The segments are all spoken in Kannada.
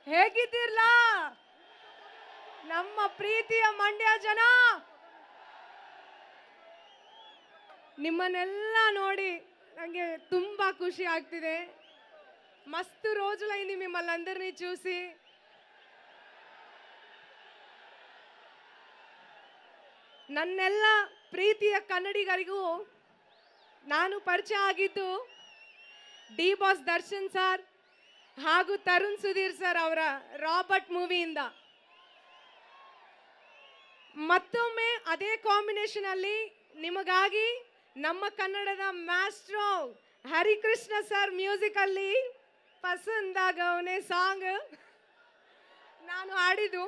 ಹೇಗಿದ್ದೀರ್ಲ ನಮ್ಮ ಪ್ರೀತಿಯ ಮಂಡ್ಯ ಜನ? ನಿಮ್ಮನ್ನೆಲ್ಲ ನೋಡಿ ನನಗೆ ತುಂಬಾ ಖುಷಿ ಆಗ್ತಿದೆ. మస్తు రోజులైంది మిమ్మల్ని అందరినీ చూసి. ನನ್ನೆಲ್ಲ ಪ್ರೀತಿಯ ಕನ್ನಡಿಗರಿಗೂ ನಾನು ಪರಿಚಯ ಆಗಿದ್ದು ಡಿ ಬಾಸ್ ದರ್ಶನ್ ಸರ್ ಹಾಗೂ ತರುಣ್ ಸುಧೀರ್ ಸರ್ ಅವರ ರಾಬರ್ಟ್ ಮೂವಿಯಿಂದ. ಮತ್ತೊಮ್ಮೆ ಅದೇ ಕಾಂಬಿನೇಷನ್ ಅಲ್ಲಿ ನಿಮಗಾಗಿ ನಮ್ಮ ಕನ್ನಡದ ಮಾಸ್ಟ್ರೋ ಹರಿಕೃಷ್ಣ ಸರ್ ಮ್ಯೂಸಿಕ್ ಅಲ್ಲಿ ಪಸಂದಾಗವನೇ ಸಾಂಗ್ ನಾನು ಹಾಡಿದ್ದು.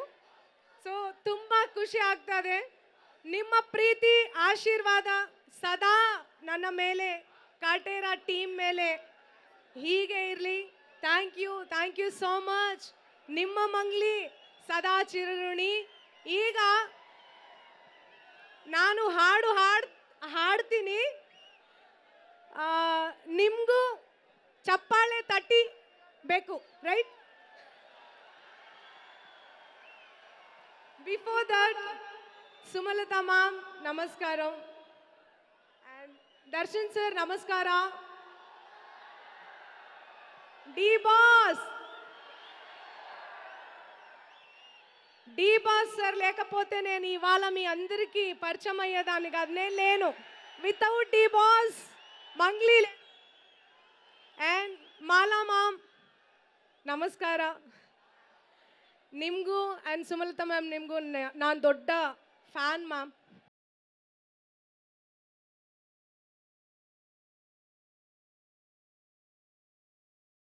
ಸೊ ತುಂಬಾ ಖುಷಿ ಆಗ್ತದೆ. ನಿಮ್ಮ ಪ್ರೀತಿ ಆಶೀರ್ವಾದ ಸದಾ ನನ್ನ ಮೇಲೆ, ಕಾಟೇರ ಟೀಮ್ ಮೇಲೆ ಹೀಗೆ ಇರಲಿ. Thank you so much. ನಿಮ್ಮ ಮಂಗ್ಲಿ ಸದಾ ಚಿರಋಣಿ. ಈಗ ನಾನು ಹಾಡ್ತೀನಿ, ನಿಮಗೂ ಚಪ್ಪಾಳೆ ತಟ್ಟಿ ಬೇಕು, right? Before that Sumalatha ma'am ನಮಸ್ಕಾರ, ಅಂಡ್ ದರ್ಶನ್ ಸರ್ నమస్కార. డి బాస్ సార్ లేకపోతే నేను ఇవాళ మీ అందరికీ పరిచయం అయ్యేదాన్ని కాదు. నేను లేను. Without the boss Mangli. And Mala ma'am ನಮಸ್ಕಾರ. ನಿಮಗೂ ಆ್ಯಂಡ್ ಸುಮಲತಾ ಮ್ಯಾಮ್ ನಿಮಗೂ ನಾನು ದೊಡ್ಡ ಫ್ಯಾನ್ ಮ್ಯಾಮ್.